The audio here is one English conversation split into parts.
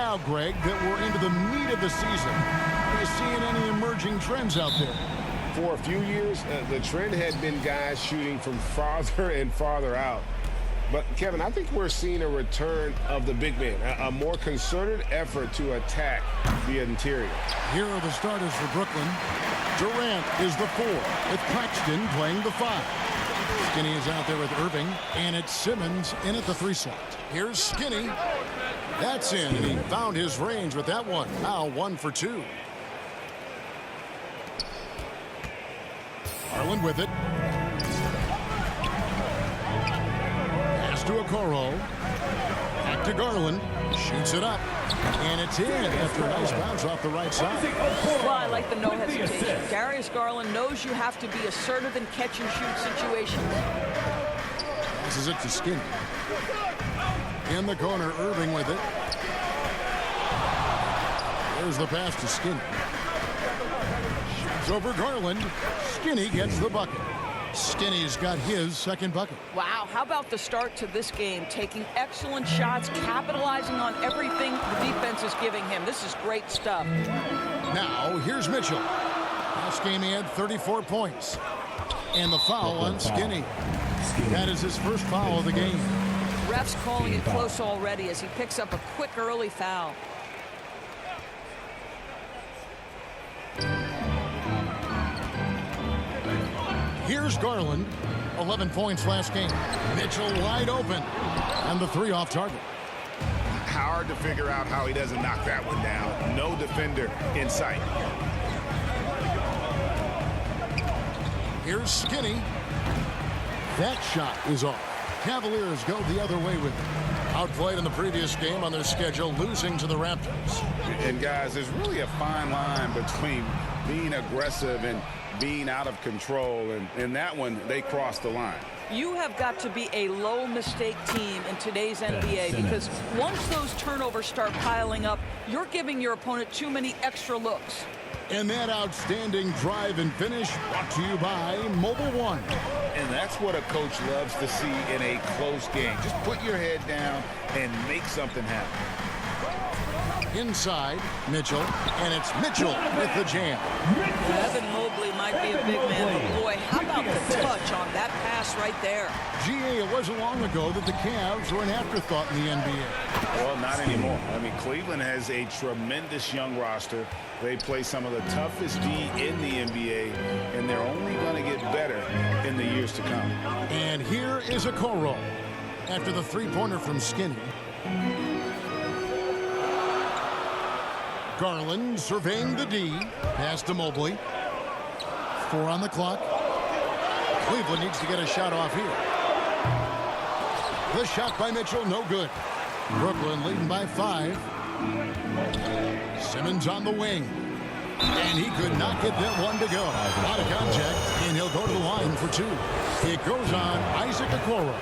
Now, Greg, that we're into the meat of the season, are you seeing any emerging trends out there? For a few years, the trend had been guys shooting from farther and farther out. But, Kevin, I think we're seeing a return of the big man, a more concerted effort to attack the interior. Here are the starters for Brooklyn. Durant is the 4, with Claxton playing the 5. Skinny is out there with Irving, and it's Simmons in at the 3 slot. Here's Skinny. That's in, and he found his range with that one. Now 1 for 2. Garland with it. Pass to Okoro. Back to Garland. Shoots it up. And it's in after a nice bounce off the right side. Well, I like the no hesitation. Darius Garland knows you have to be assertive in catch-and-shoot situations. Passes it to Skinny. In the corner, Irving with it. There's the pass to Skinny. Shoots over Garland. Skinny gets the bucket. Skinny's got his second bucket. Wow, how about the start to this game? Taking excellent shots, capitalizing on everything the defense is giving him. This is great stuff. Now, here's Mitchell. Last game he had 34 points. And the foul on Skinny. That is his first foul of the game. Refs calling it close already as he picks up a quick early foul. Here's Garland. 11 points last game. Mitchell wide open. And the 3 off target. Hard to figure out how he doesn't knock that one down. No defender in sight. Here's Skinny. That shot is off. Cavaliers go the other way with it. Outplayed in the previous game on their schedule, losing to the Raptors. And guys, there's really a fine line between being aggressive and being out of control, and in that one they crossed the line. You have got to be a low mistake team in today's NBA because once those turnovers start piling up, you're giving your opponent too many extra looks. And that outstanding drive and finish brought to you by Mobile One. And that's what a coach loves to see in a close game. Just put your head down and make something happen. Inside, Mitchell, and it's Mitchell with the jam. Evan Mobley might be a big man, but boy, how about the touch on that pass right there? GA, it wasn't long ago that the Cavs were an afterthought in the NBA. Well, not anymore. I mean, Cleveland has a tremendous young roster. They play some of the toughest D in the NBA, and they're only going to get better in the years to come. And here is Okoro. After the three-pointer from Skinny. Garland surveying the D. Pass to Mobley. 4 on the clock. Cleveland needs to get a shot off here. The shot by Mitchell, no good. Brooklyn leading by 5. Simmons on the wing. And he could not get that one to go. Out of contact, and he'll go to the line for 2. It goes on Isaac Okoro.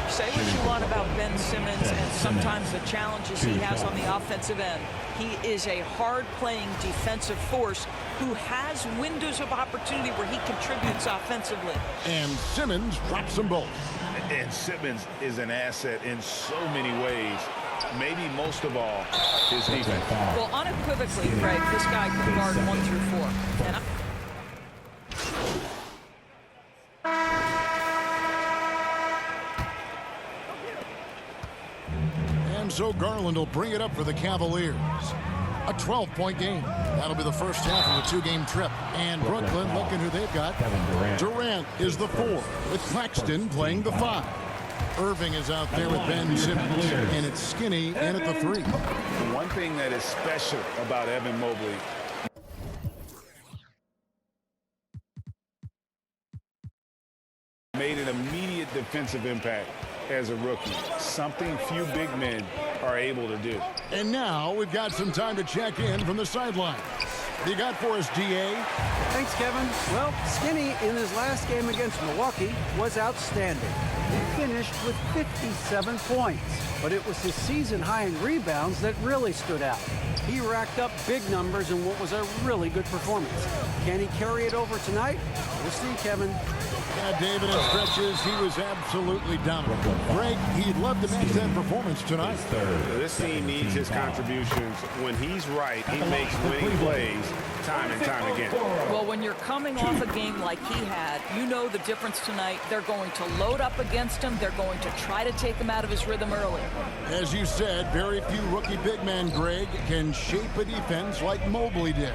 Say what you want about Ben Simmons and sometimes the challenges he has on the offensive end. He is a hard-playing defensive force who has windows of opportunity where he contributes offensively. And Simmons drops them both. And Simmons is an asset in so many ways. Maybe most of all, his defense. Well, unequivocally, Greg, this guy can guard 1 through 4. And so Garland will bring it up for the Cavaliers. A 12-point game. That'll be the first half of a 2-game trip. And Brooklyn, looking who they've got. Durant is the 4, with Claxton playing the 5. Irving is out there with Ben Simmons, and it's Skinny in at the 3. One thing that is special about Evan Mobley, made an immediate defensive impact as a rookie, something few big men are able to do. And now we've got some time to check in from the sideline. What do you got for us, DA? Thanks, Kevin. Well, Skinny in his last game against Milwaukee was outstanding. He finished with 57 points, but it was his season high in rebounds that really stood out. He racked up big numbers in what was a really good performance. Can he carry it over tonight? We'll see, Kevin. Yeah, David, in stretches, he was absolutely dominant. Greg, he'd love to match that performance tonight. This team needs his contributions. When he's right, he makes winning plays time and time again. Well, when you're coming off a game like he had, you know the difference tonight. They're going to load up against him. They're going to try to take him out of his rhythm early. As you said, very few rookie big men, Greg, can shape a defense like Mobley did.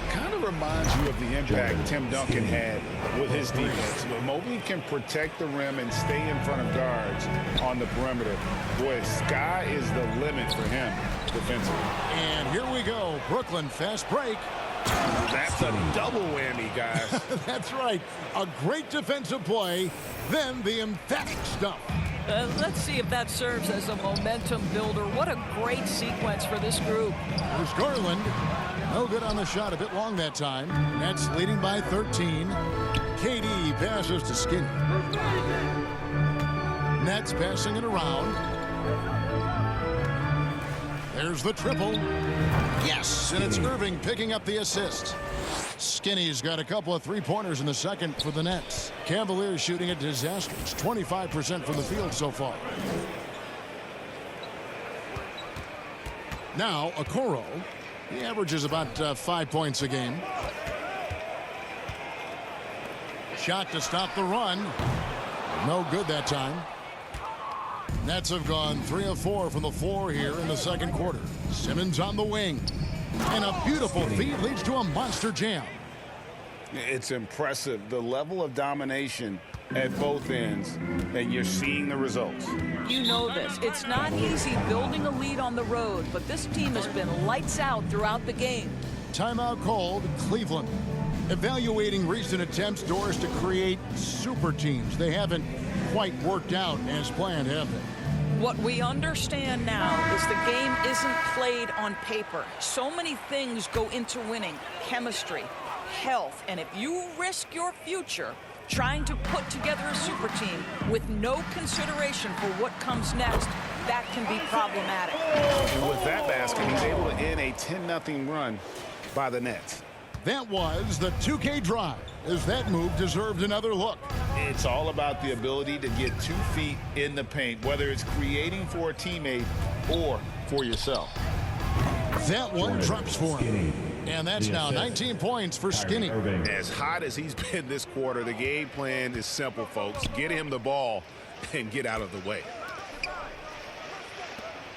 Kind of reminds you of the impact Tim Duncan had with his defense. Mobley can protect the rim and stay in front of guards on the perimeter. Boy, sky is the limit for him defensively. And here we go. Brooklyn, fast break. That's a double whammy, guys. That's right. A great defensive play, then the emphatic stuff. Let's see if that serves as a momentum builder. What a great sequence for this group. Here's Garland. No good on the shot. A bit long that time. Nets leading by 13. KD passes to Skinny. Nets passing it around. There's the triple. Yes, and it's Irving picking up the assist. Skinny's got a couple of three-pointers in the second for the Nets. Cavaliers shooting a disastrous 25% from the field so far. Now, Okoro. He averages about 5 points a game. Shot to stop the run. No good that time. Nets have gone 3 of 4 from the floor here in the second quarter. Simmons on the wing. And a beautiful feed leads to a monster jam. It's impressive, the level of domination at both ends, and you're seeing the results. You know this. It's not easy building a lead on the road, but this team has been lights out throughout the game. Timeout called. Cleveland evaluating recent attempts, Doris, to create super teams. They haven't quite worked out as planned, have they? What we understand now is the game isn't played on paper. So many things go into winning. Chemistry, health, and if you risk your future trying to put together a super team with no consideration for what comes next, that can be problematic. And with that basket, he's able to end a 10-0 run by the Nets. That was the 2K drive, as that move deserved another look. It's all about the ability to get 2 feet in the paint, whether it's creating for a teammate or for yourself. That one drops for him. And that's now 19 points for Skinny. As hot as he's been this quarter, the game plan is simple, folks. Get him the ball and get out of the way.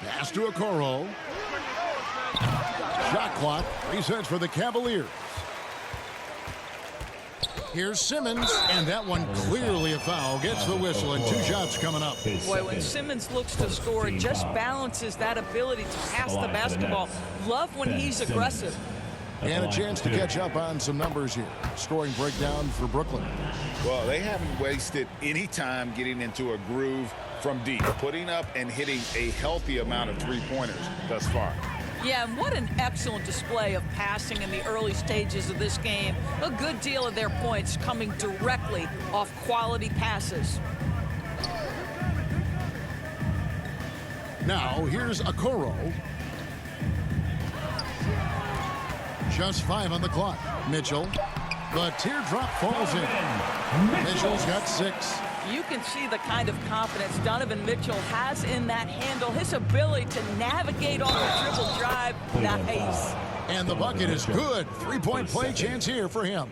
Pass to Okoro. Shot clock resets for the Cavaliers. Here's Simmons, and that one clearly a foul. Gets the whistle, and 2 shots coming up. Boy, when Simmons looks to score, it just balances that ability to pass the basketball. Love when he's aggressive. And a chance to catch up on some numbers here. Scoring breakdown for Brooklyn. Well, they haven't wasted any time getting into a groove from deep, putting up and hitting a healthy amount of three-pointers thus far. Yeah, and what an excellent display of passing in the early stages of this game. A good deal of their points coming directly off quality passes. Now, here's Okoro. Just 5 on the clock. Mitchell. The teardrop falls in. Mitchell's got 6. You can see the kind of confidence Donovan Mitchell has in that handle. His ability to navigate on the dribble drive. Nice. And the bucket is good. 3-point play chance here for him.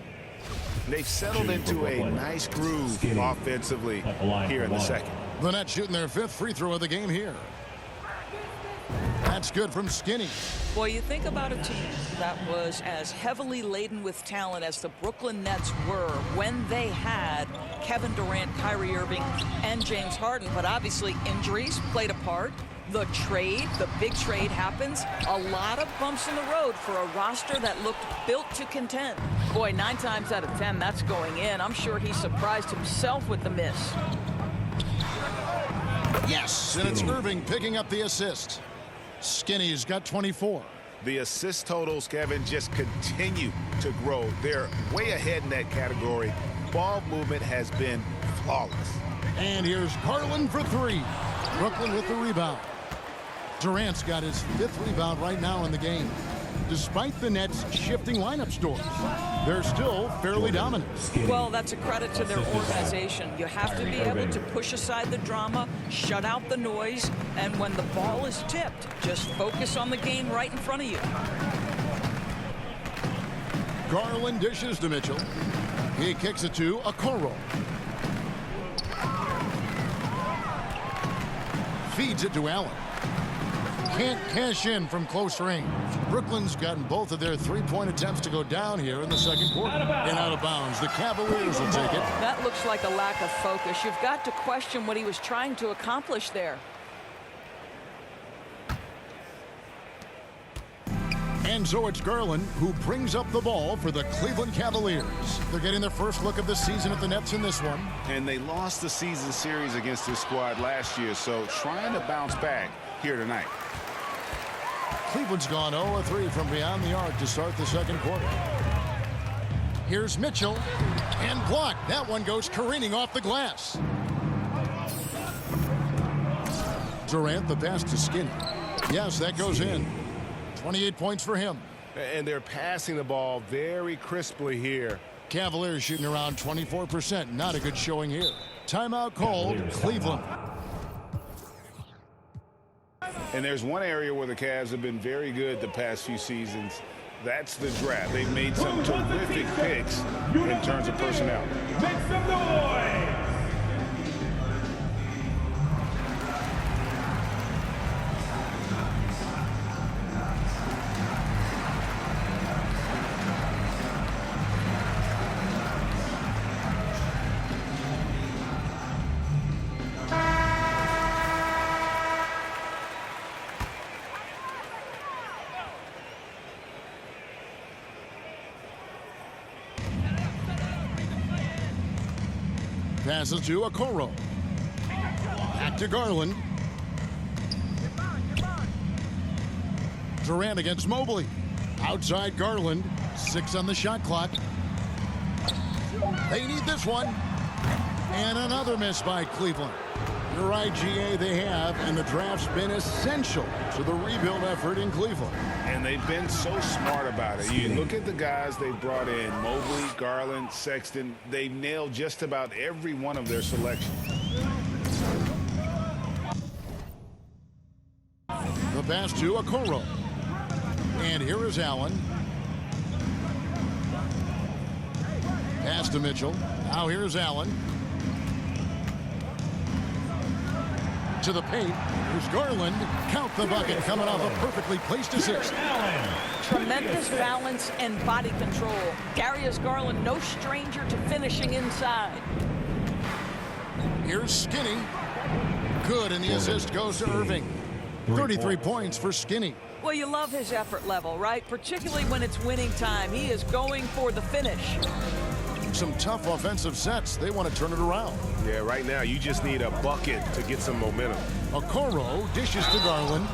They've settled into a nice groove offensively here in the second. The Nets shooting their 5th free throw of the game here. That's good from Skinny. Boy, you think about a team that was as heavily laden with talent as the Brooklyn Nets were when they had Kevin Durant, Kyrie Irving, and James Harden. But obviously injuries played a part. The trade, the big trade happens. A lot of bumps in the road for a roster that looked built to contend. Boy, 9 times out of 10, that's going in. I'm sure he surprised himself with the miss. Yes, and it's Irving picking up the assist. Skinny's got 24. The assist totals, Kevin, just continue to grow. They're way ahead in that category. Ball movement has been flawless. And here's Garland for 3. Brooklyn with the rebound. Durant's got his 5th rebound right now in the game. despite the Nets' shifting lineup stories, they're still fairly dominant. Well, that's a credit to their organization. You have to be able to push aside the drama, shut out the noise, and when the ball is tipped, just focus on the game right in front of you. Garland dishes to Mitchell. He kicks it to Okoro. Feeds it to Allen. Can't cash in from close range. Brooklyn's gotten both of their three-point attempts to go down here in the second quarter. And out of bounds. The Cavaliers will take it. That looks like a lack of focus. You've got to question what he was trying to accomplish there. And so it's Garland who brings up the ball for the Cleveland Cavaliers. They're getting their first look of the season at the Nets in this one. And they lost the season series against this squad last year, so trying to bounce back here tonight. Cleveland's gone 0-3 from beyond the arc to start the second quarter. Here's Mitchell, and blocked. That one goes careening off the glass. Durant, the pass to Skinny. Yes, that goes in. 28 points for him. And they're passing the ball very crisply here. Cavaliers shooting around 24%. Not a good showing here. Timeout called, Cleveland. And there's one area where the Cavs have been very good the past few seasons. That's the draft. They've made some terrific picks in terms of personnel. Make some noise! Passes to Okoro. Back to Garland. Durant against Mobley. Outside Garland. 6 on the shot clock. They need this one. And another miss by Cleveland. You're right, GA, they have, and the draft's been essential to the rebuild effort in Cleveland. And they've been so smart about it. You look at the guys they brought in, Mobley, Garland, Sexton. They've nailed just about every one of their selections. The pass to Okoro. And here is Allen. Pass to Mitchell. Now here's Allen. To the paint. Here's Garland. Count the bucket coming off a perfectly placed assist. Tremendous balance and body control. Darius Garland, no stranger to finishing inside. Here's Skinny. Good, and the assist goes to Irving. 33 points for Skinny. Well, you love his effort level, right? Particularly when it's winning time. He is going for the finish. Some tough offensive sets. They want to turn it around. Yeah, right now you just need a bucket to get some momentum. Okoro dishes to Garland.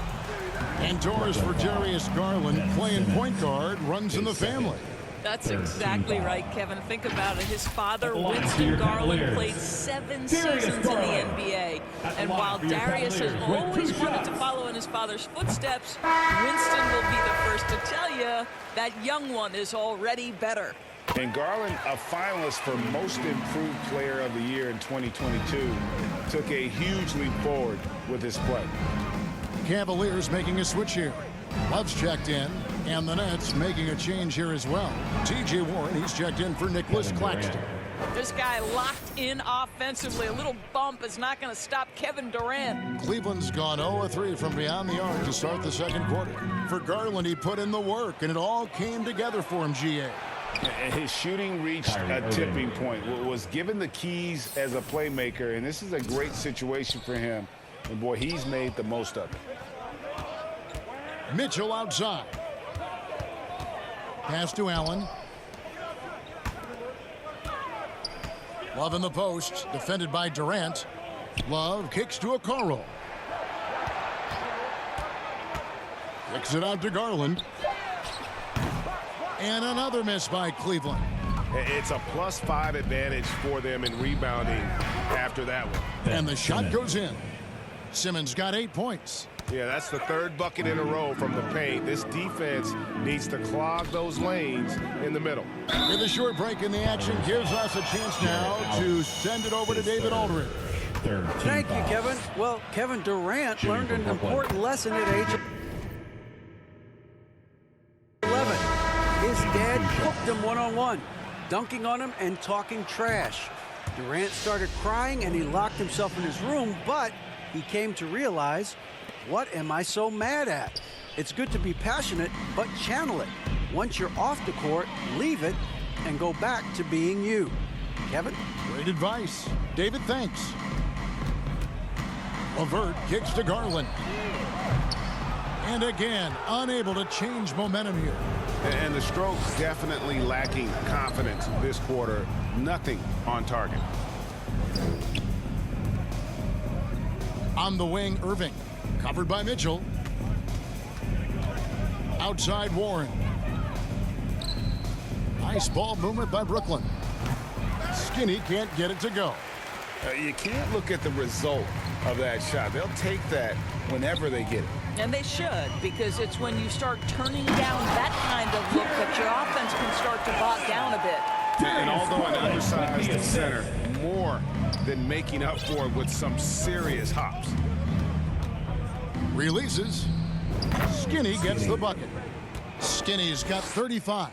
And doors for Darius Garland, playing point guard, runs in the family. That's exactly right, Kevin. Think about it. His father, Winston Garland, played 7 seasons in the NBA. And while Darius has always wanted to follow in his father's footsteps, Winston will be the first to tell you that young one is already better. And Garland, a finalist for Most Improved Player of the Year in 2022, took a huge leap forward with his play. Cavaliers making a switch here. Love's checked in, and the Nets making a change here as well. T.J. Warren, he's checked in for Nicholas Claxton. This guy locked in offensively. A little bump is not going to stop Kevin Durant. Cleveland's gone 0-3 from beyond the arc to start the second quarter. For Garland, he put in the work, and it all came together for him, GA. And his shooting reached a tipping point, was given the keys as a playmaker, and this is a great situation for him. And, boy, he's made the most of it. Mitchell outside. Pass to Allen. Love in the post, defended by Durant. Love kicks to Okoro. Kicks it out to Garland. And another miss by Cleveland. It's a +5 advantage for them in rebounding after that one. And the shot goes in. Simmons got 8 points. Yeah, that's the third bucket in a row from the paint. This defense needs to clog those lanes in the middle. With a short break in the action gives us a chance now to send it over to David Aldridge. Thank you, Kevin. Well, Kevin Durant learned an important lesson at age 11. His dad cooked him one-on-one, dunking on him and talking trash. Durant started crying and he locked himself in his room, but he came to realize, what am I so mad at? It's good to be passionate, but channel it. Once you're off the court, leave it and go back to being you. Kevin? Great advice. David, thanks. LeVert kicks to Garland. And again, unable to change momentum here. And the Strokes definitely lacking confidence this quarter. Nothing on target. On the wing, Irving. Covered by Mitchell. Outside, Warren. Nice ball movement by Brooklyn. Skinny can't get it to go. You can't look at the result of that shot. They'll take that whenever they get it. And they should, because it's when you start turning down that kind of look that your offense can start to bog down a bit. And although an undersized center, more than making up for it with some serious hops. Releases. Skinny gets the bucket. Skinny's got 35.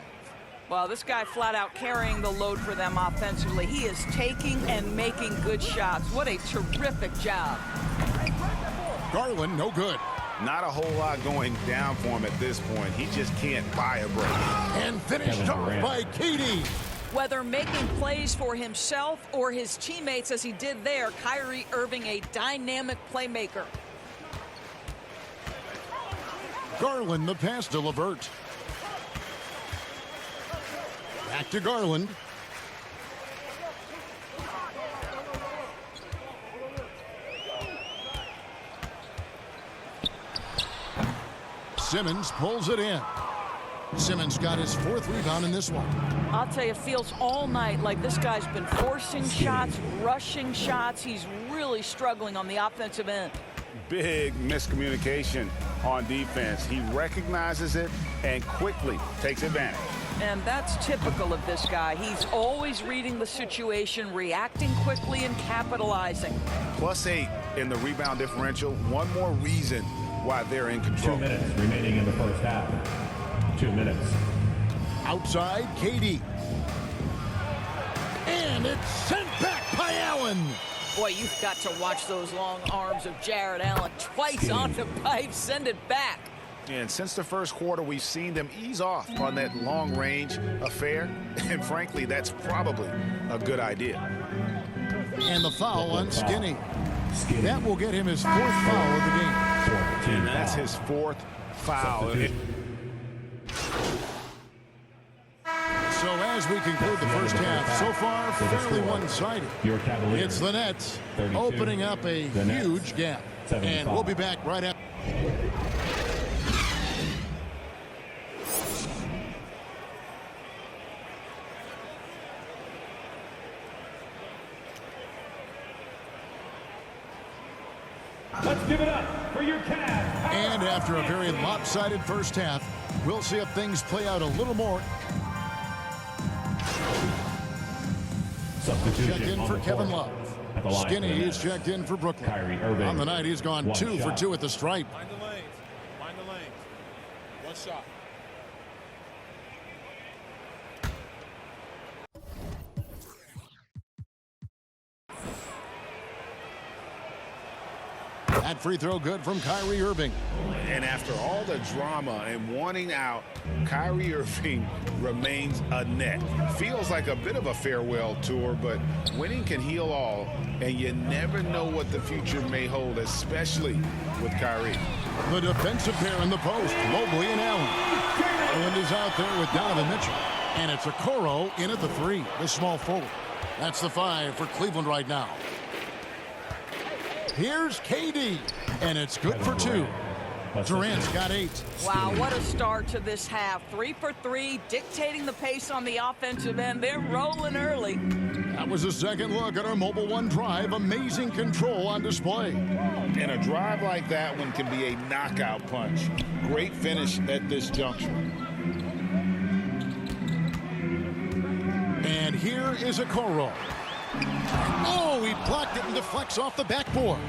Well, this guy flat out carrying the load for them offensively. He is taking and making good shots. What a terrific job. Garland, no good. Not a whole lot going down for him at this point. He just can't buy a break. And finished off by KD. Whether making plays for himself or his teammates as he did there, Kyrie Irving, a dynamic playmaker. Garland, the pass to LeVert. Back to Garland. Simmons pulls it in. Simmons got his 4th rebound in this one. I'll tell you, it feels all night like this guy's been forcing shots, rushing shots. He's really struggling on the offensive end. Big miscommunication on defense. He recognizes it and quickly takes advantage. And that's typical of this guy. He's always reading the situation, reacting quickly and capitalizing. +8 in the rebound differential. One more reason why they're in control. 2 minutes remaining in the first half. 2 minutes. Outside, KD. And it's sent back by Allen. Boy, you've got to watch those long arms of Jared Allen. Twice on the pipe, send it back. And since the first quarter, we've seen them ease off on that long-range affair. And frankly, that's probably a good idea. And the foul on Skinny. That will get him his 4th foul of the game. And that's his 4th foul. So as we conclude the first half, so far fairly one-sided. It's the Nets opening up a huge gap. And we'll be back right after. Let's give it up for your Cavs. And after a very lopsided first half, we'll see if things play out a little more. Checked in for Kevin Love. Skinny is checked in for Brooklyn. On the night, he's gone 2 for 2 at the stripe. Find the lanes. Find the lanes. One shot. That free throw good from Kyrie Irving. And after all the drama and wanting out, Kyrie Irving remains a net. Feels like a bit of a farewell tour, but winning can heal all, and you never know what the future may hold, especially with Kyrie. The defensive pair in the post, Mobley and Allen. Allen is out there with Donovan Mitchell. And it's Okoro in at the 3, the small forward. That's the 5 for Cleveland right now. Here's KD, and it's good for 2. Durant's got 8. Wow, what a start to this half. 3 for 3, dictating the pace on the offensive end. They're rolling early. That was a second look at our Mobile One drive. Amazing control on display. And a drive like that one can be a knockout punch. Great finish at this juncture. And here is a Okoro. Oh, he blocked it and deflects off the backboard.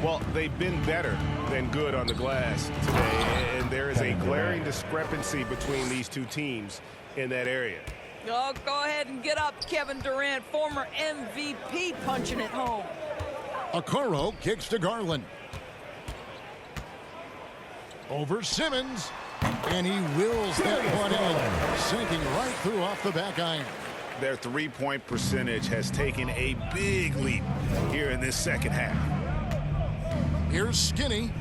Well, they've been better than good on the glass today, and there is a glaring discrepancy between these two teams in that area. Oh, go ahead and get up, Kevin Durant, former MVP, punching it home. Okoro kicks to Garland. Over Simmons, and he wills that one in, sinking right through off the back iron. Their three-point percentage has taken a big leap here in this second half. Here's Skinny.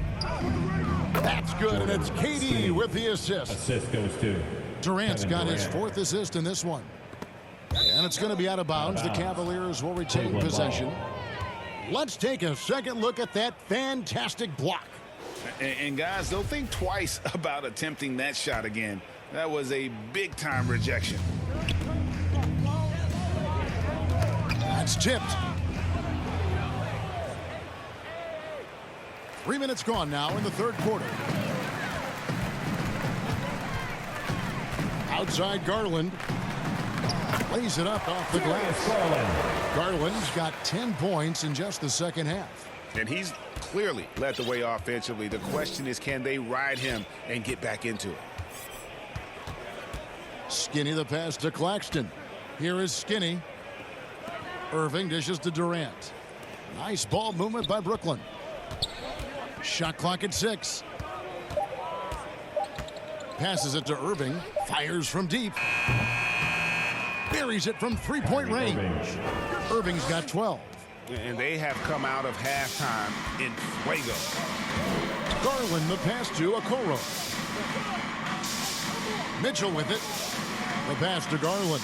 That's good, and it's KD with the assist. Assist goes to Durant's Kevin got his Durant. fourth assist in this one. And it's going to be out of bounds. The Cavaliers will retain possession. Let's take a second look at that fantastic block. And guys, don't think twice about attempting that shot again. That was a big-time rejection. That's tipped. 3 minutes gone now in the third quarter. Outside Garland. Lays it up off the glass. Garland's got 10 points in just the second half. And he's clearly led the way offensively. The question is, can they ride him and get back into it? Skinny the pass to Claxton. Here is Skinny. Irving dishes to Durant. Nice ball movement by Brooklyn. Shot clock at 6. Passes it to Irving. Fires from deep. Buries it from three-point range. Irving's got 12. And they have come out of halftime in fuego. Garland the pass to Okoro. Mitchell with it. The pass to Garland.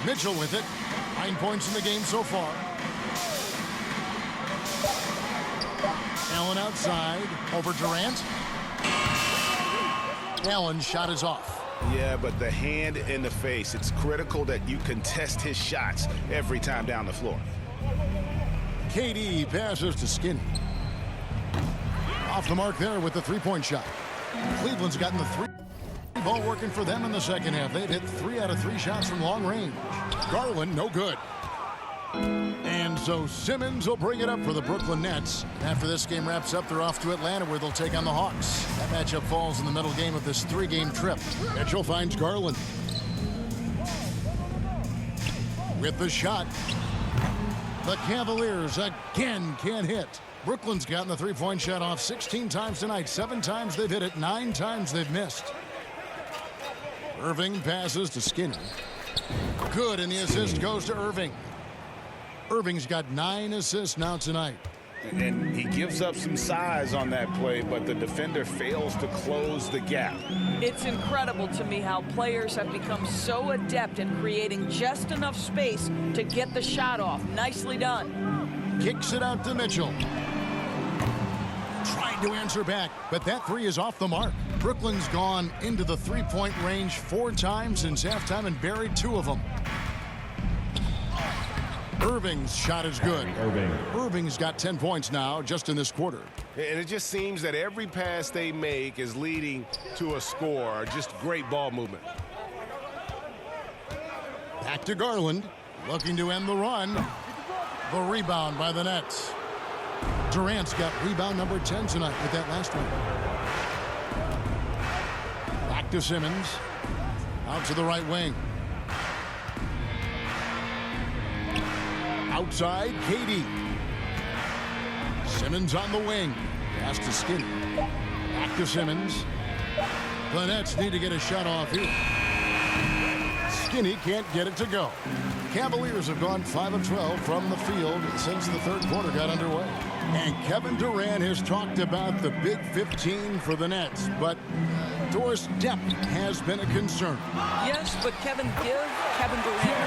Mitchell with it. 9 points in the game so far. Allen outside. Over Durant. Allen's shot is off. Yeah, but the hand in the face, it's critical that you contest his shots every time down the floor. KD passes to Skinny. Off the mark there with the three-point shot. Cleveland's gotten the three ball working for them in the second half. They've hit 3 out of 3 shots from long range. Garland, no good. And so Simmons will bring it up for the Brooklyn Nets. After this game wraps up, they're off to Atlanta where they'll take on the Hawks. That matchup falls in the middle game of this 3-game trip. Mitchell finds Garland. With the shot. The Cavaliers again can't hit. Brooklyn's gotten the three-point shot off 16 times tonight. 7 times they've hit it, 9 times they've missed. Irving passes to Skinny. Good, and the assist goes to Irving. Irving's got 9 assists now tonight. And he gives up some size on that play, but the defender fails to close the gap. It's incredible to me how players have become so adept in creating just enough space to get the shot off. Nicely done. Kicks it out to Mitchell. Trying to answer back, but that 3 is off the mark. Brooklyn's gone into the three-point range 4 times since halftime and buried 2 of them. Irving's shot is good. Irving's got 10 points now just in this quarter. And it just seems that every pass they make is leading to a score. Just great ball movement. Back to Garland, looking to end the run. The rebound by the Nets. Durant's got rebound number 10 tonight with that last one. Back to Simmons. Out to the right wing. Outside, KD. Simmons on the wing. Pass to Skinny. Back to Simmons. The Nets need to get a shot off here. Skinny can't get it to go. Cavaliers have gone 5 of 12 from the field since the third quarter got underway. And Kevin Durant has talked about the Big 15 for the Nets, but Doris depth has been a concern. Yes, but give Kevin Durant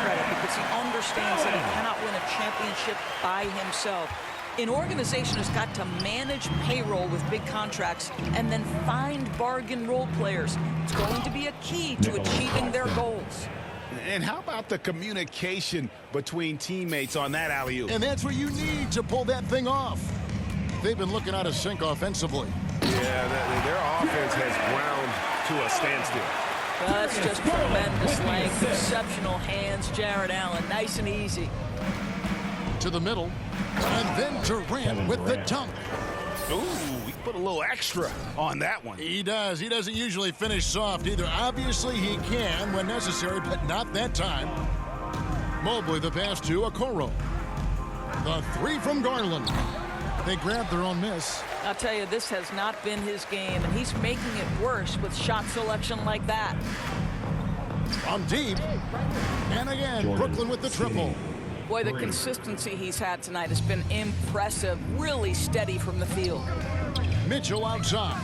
credit because he understands that he cannot win a championship by himself. An organization has got to manage payroll with big contracts and then find bargain role players. It's going to be a key to achieving their goals. And how about the communication between teammates on that alley-oop? And that's what you need to pull that thing off. They've been looking out of sync offensively. Yeah, their offense has ground to a standstill. Well, that's just tremendous length, exceptional hands, Jared Allen, nice and easy. To the middle, and then Durant with the dunk. Ooh, he put a little extra on that one. He does. He doesn't usually finish soft either. Obviously, he can when necessary, but not that time. Mobley the pass to Okoro. The three from Garland. They grabbed their own miss. I'll tell you, this has not been his game, and he's making it worse with shot selection like that. From deep. And again, Brooklyn with the triple. Boy, the consistency he's had tonight has been impressive, really steady from the field. Mitchell outside.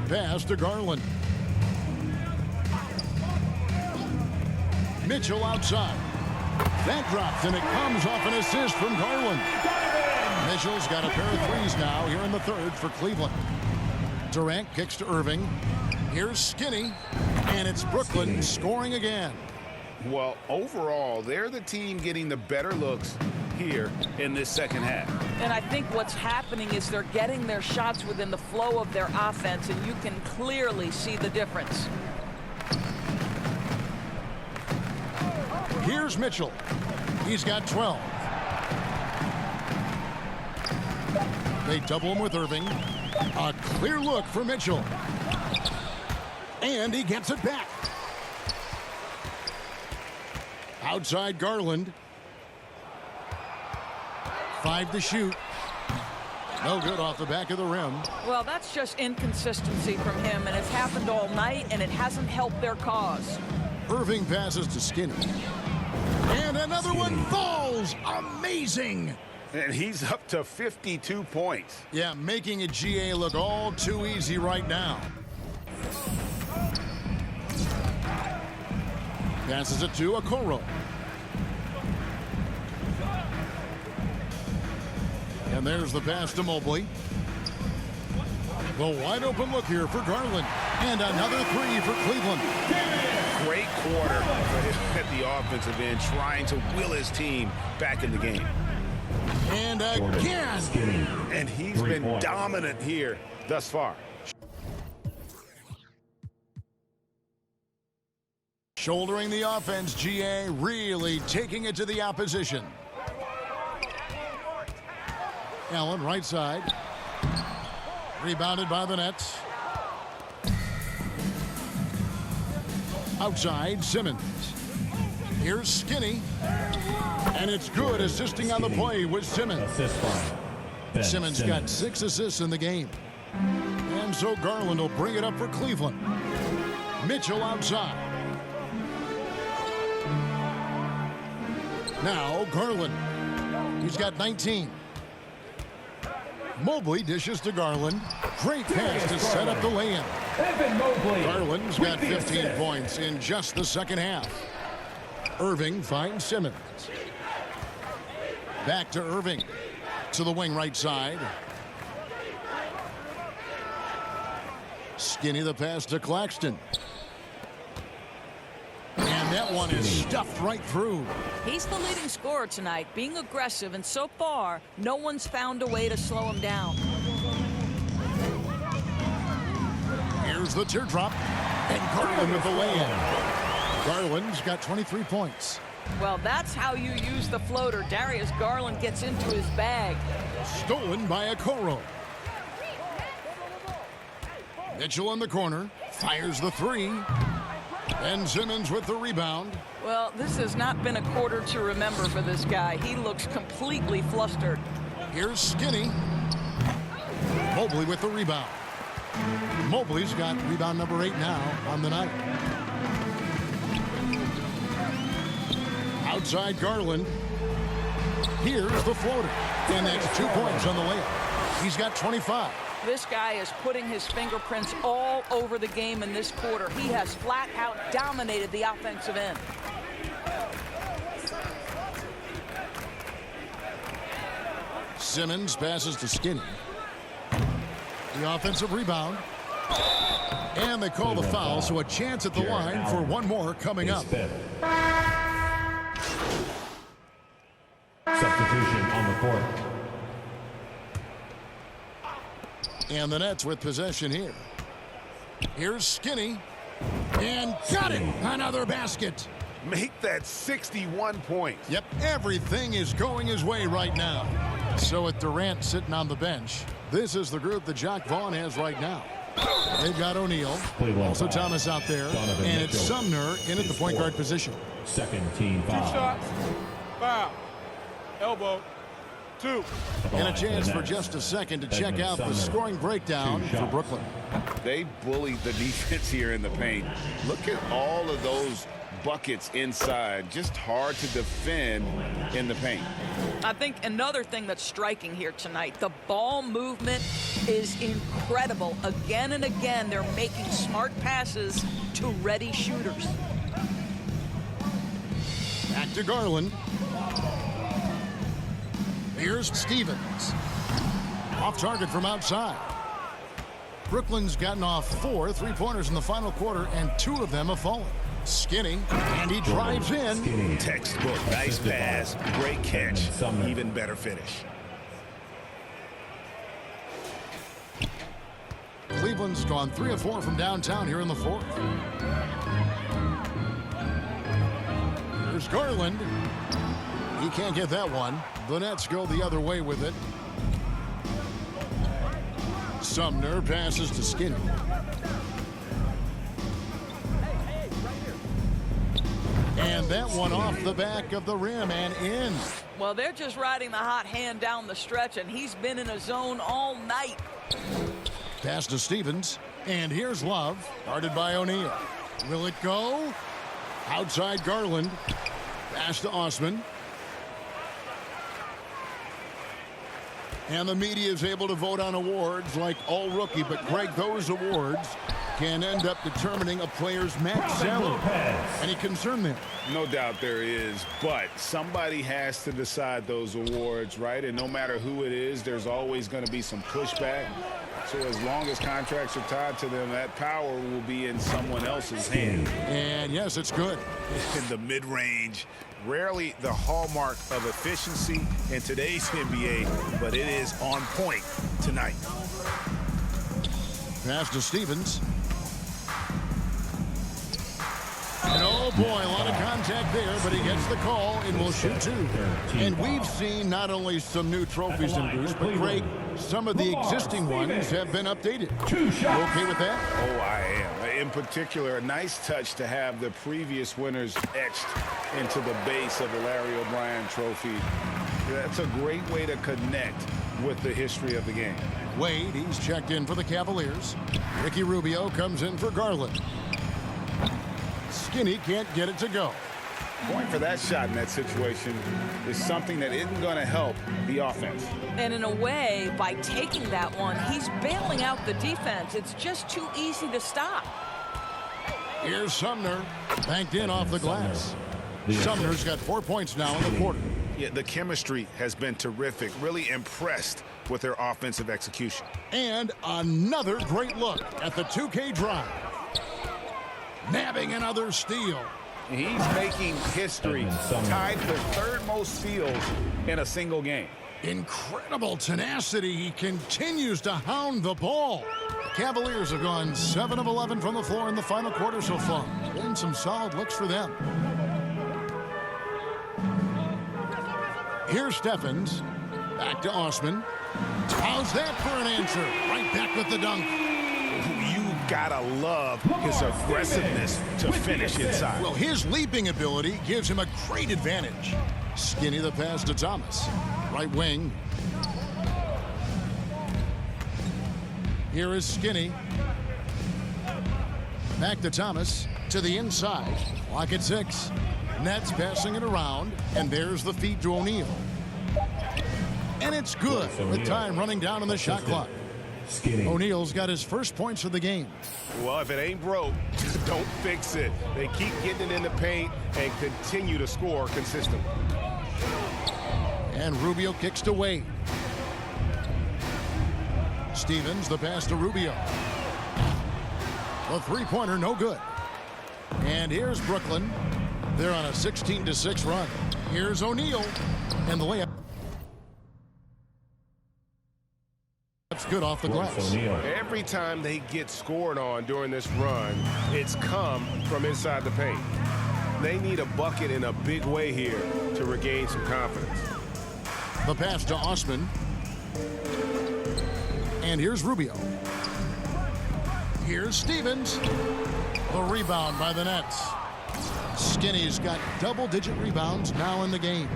Pass to Garland. Mitchell outside. That drops, and it comes off an assist from Garland. Mitchell's got a pair of threes now here in the third for Cleveland. Durant kicks to Irving. Here's Skinny, and it's Brooklyn scoring again. Well, overall, they're the team getting the better looks here in this second half. And I think what's happening is they're getting their shots within the flow of their offense, and you can clearly see the difference. Here's Mitchell. He's got 12. They double him with Irving. A clear look for Mitchell. And he gets it back. Outside Garland. 5 to shoot. No good off the back of the rim. Well, that's just inconsistency from him, and it's happened all night, and it hasn't helped their cause. Irving passes to Skinny. And another one falls. Amazing. And he's up to 52 points. Yeah, making a GA look all too easy right now. Passes it to Okoro. And there's the pass to Mobley. The wide open look here for Garland. And another three for Cleveland. Great quarter at the offensive end, trying to will his team back in the game. And again. And he's been dominant here thus far. Shouldering the offense, GA really taking it to the opposition. Allen right side. Rebounded by the Nets. Outside, Simmons. Here's Skinny. And it's good, assisting on the play with Simmons. Simmons got 6 assists in the game. And so Garland will bring it up for Cleveland. Mitchell outside. Now Garland. He's got 19. Mobley dishes to Garland. Great pass to set up the lay-in. Garland's got 15 points in just the second half. Irving finds Simmons. Back to Irving. To the wing right side. Skinny the pass to Claxton. And that one is stuffed right through. He's the leading scorer tonight, being aggressive, and so far, no one's found a way to slow him down. Here's the teardrop. And Garland with the lay-in. Garland's got 23 points. Well, that's how you use the floater. Darius Garland gets into his bag. Stolen by Okoro. Mitchell in the corner. Fires the three. And Simmons with the rebound. Well, this has not been a quarter to remember for this guy. He looks completely flustered. Here's Skinny. Mobley with the rebound. Mobley's got rebound number 8 now on the night. Outside Garland. Here's the floater. And that's 2 points on the layup. He's got 25. This guy is putting his fingerprints all over the game in this quarter. He has flat out dominated the offensive end. Simmons passes to Skinny. The offensive rebound. And they call the foul, so a chance at the line for one more coming up. Substitution on the court. And the Nets with possession here. Here's Skinny. And got it! Another basket. Make that 61 points. Yep, everything is going his way right now. So with Durant sitting on the bench, this is the group that Jock Vaughn has right now. They've got O'Neal, also Thomas out there, and it's Sumner in at the point guard position. Second team foul. 2 shots. Foul. Elbow. 2. And a chance for just a second to check out the scoring breakdown for Brooklyn. They bullied the defense here in the paint. Look at all of those buckets inside. Just hard to defend in the paint. I think another thing that's striking here tonight, the ball movement is incredible. Again and again, they're making smart passes to ready shooters. Back to Garland. Here's Stevens. Off target from outside. Brooklyn's gotten off 4 3-pointers in the final quarter, and 2 of them have fallen. Skinny, and he drives in. Textbook, nice pass, great catch, even better finish. Cleveland's gone 3 of 4 from downtown here in the fourth. Here's Garland. He can't get that one. The Nets go the other way with it. Sumner passes to Skinny. And that one off the back of the rim and in. Well, they're just riding the hot hand down the stretch, and he's been in a zone all night. Pass to Stevens. And here's Love, guarded by O'Neal. Will it go? Outside Garland. Pass to Osman. And the media is able to vote on awards like all rookie, but Greg, those awards can end up determining a player's max salary. Any concern there? No doubt there is, but somebody has to decide those awards, right? And no matter who it is, there's always going to be some pushback. So as long as contracts are tied to them, that power will be in someone else's hand. And yes, it's good. In the mid-range, rarely the hallmark of efficiency in today's NBA, but it is on point tonight. Pass to Stevens. And oh boy, a lot of contact there, but he gets the call and will shoot 2. And we've seen not only some new trophies in Bruce, but Craig, some of the existing ones have been updated. You okay with that? Oh, I am. In particular, a nice touch to have the previous winners etched into the base of the Larry O'Brien trophy. That's a great way to connect with the history of the game. Wade, he's checked in for the Cavaliers. Ricky Rubio comes in for Garland. Skinny can't get it to go. Going for that shot in that situation is something that isn't going to help the offense. And in a way, by taking that one, he's bailing out the defense. It's just too easy to stop. Here's Sumner, banked in off the glass. Sumner's got 4 points now in the quarter. Yeah, the chemistry has been terrific. Really impressed with their offensive execution. And another great look at the 2K drive. Nabbing another steal. He's making history, tied for 3rd most steals in a single game. Incredible tenacity. He continues to hound the ball. The Cavaliers have gone 7 of 11 from the floor in the final quarter so far. Been some solid looks for them. Here's Steffens. Back to Osman. How's that for an answer? Right back with the dunk. You gotta love his aggressiveness to finish inside. Well, his leaping ability gives him a great advantage. Skinny the pass to Thomas. Right wing. Here is Skinny. Back to Thomas. To the inside. Clock at 6. Nets passing it around. And there's the feed to O'Neal. And it's good with time running down on the shot clock. O'Neal's got his first points of the game. Well, if it ain't broke, don't fix it. They keep getting it in the paint and continue to score consistently. And Rubio kicks to Wade. Stevens, the pass to Rubio. The three-pointer, no good. And here's Brooklyn. They're on a 16-6 run. Here's O'Neal, and the layup. That's good off the glass. Every time they get scored on during this run, it's come from inside the paint. They need a bucket in a big way here to regain some confidence. The pass to Osman. And here's Rubio. Here's Stevens. The rebound by the Nets. Skinny's got double-digit rebounds now in the game.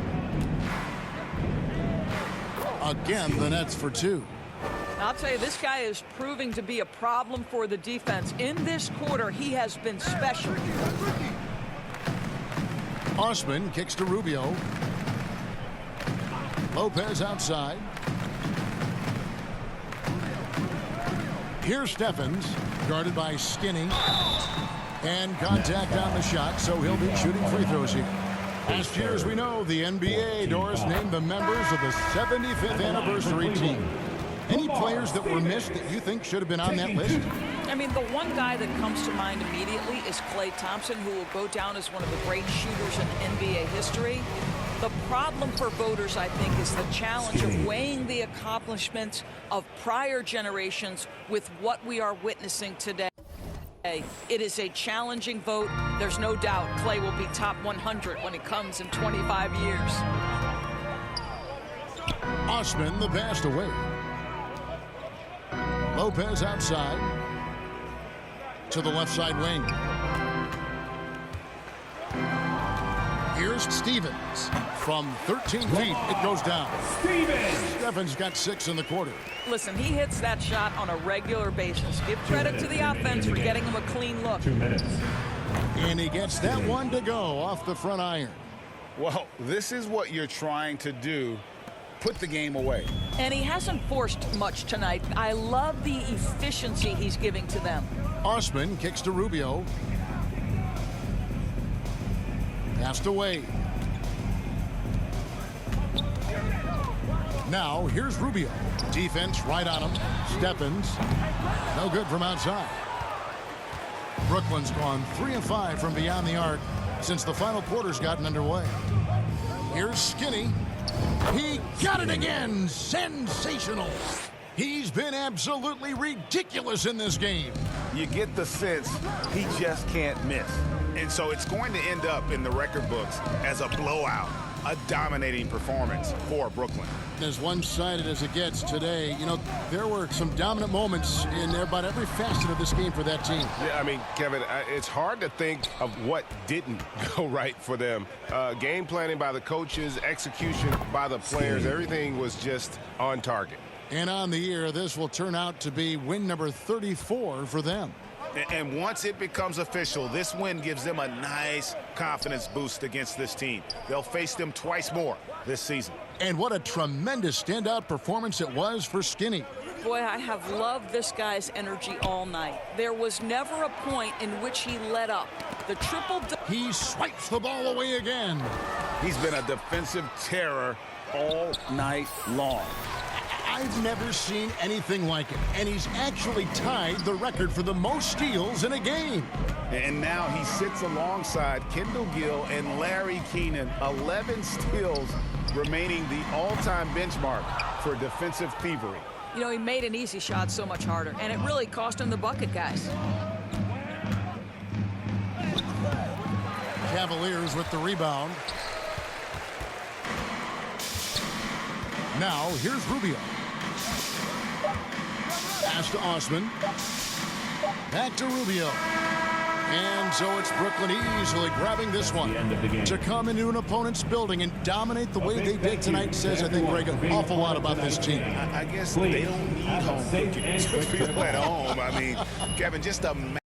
Again, the Nets for two. I'll tell you, this guy is proving to be a problem for the defense. In this quarter, he has been special. Osman kicks to Rubio. Lopez outside. Here's Stephens, guarded by Skinny. And contact on the shot, so he'll be shooting free throws here. Last year, as we know, the NBA Doors named the members of the 75th anniversary team. Any players that were missed that you think should have been on that list? I mean, the one guy that comes to mind immediately is Klay Thompson, who will go down as one of the great shooters in NBA history. The problem for voters, I think, is the challenge of weighing the accomplishments of prior generations with what we are witnessing today. It is a challenging vote. There's no doubt Klay will be top 100 when it comes in 25 years. Osman, the pass away. Lopez outside to the left side wing. Here's Stevens from 13 feet. It goes down. Stephens got 6 in the quarter. Listen, he hits that shot on a regular basis. Give credit to the offense for getting him a clean look. 2 minutes. And he gets that one to go off the front iron. Well, this is what you're trying to do. Put the game away. And he hasn't forced much tonight. I love the efficiency he's giving to them. Osman kicks to Rubio. Passed away. Now here's Rubio. Defense right on him. Stephens. No good from outside. Brooklyn's gone 3 of 5 from beyond the arc since the final quarter's gotten underway. Here's Skinny. He got it again. Sensational. He's been absolutely ridiculous in this game. You get the sense he just can't miss. And so it's going to end up in the record books as a blowout, a dominating performance for Brooklyn. As one-sided as it gets today, you know, there were some dominant moments in about every facet of this game for that team. Yeah, I mean, Kevin, it's hard to think of what didn't go right for them. Game planning by the coaches, execution by the players, everything was just on target. And on the year, this will turn out to be win number 34 for them. And once it becomes official, this win gives them a nice confidence boost against this team. They'll face them twice more this season. And what a tremendous standout performance it was for Skinny. Boy, I have loved this guy's energy all night. There was never a point in which he let up. The triple. He swipes the ball away again. He's been a defensive terror all night long. I've never seen anything like it, and he's actually tied the record for the most steals in a game. And now he sits alongside Kendall Gill and Larry Keenan, 11 steals, remaining the all-time benchmark for defensive thievery. You know, he made an easy shot so much harder, and it really cost him the bucket, guys. Cavaliers with the rebound. Now, here's Rubio. Pass to Osman. Back to Rubio. And so it's Brooklyn easily grabbing this one. To come into an opponent's building and dominate the way they did tonight says, I think, Greg, an awful lot about this team. I guess they don't need home cooking to feel at home. I mean, Kevin, just imagine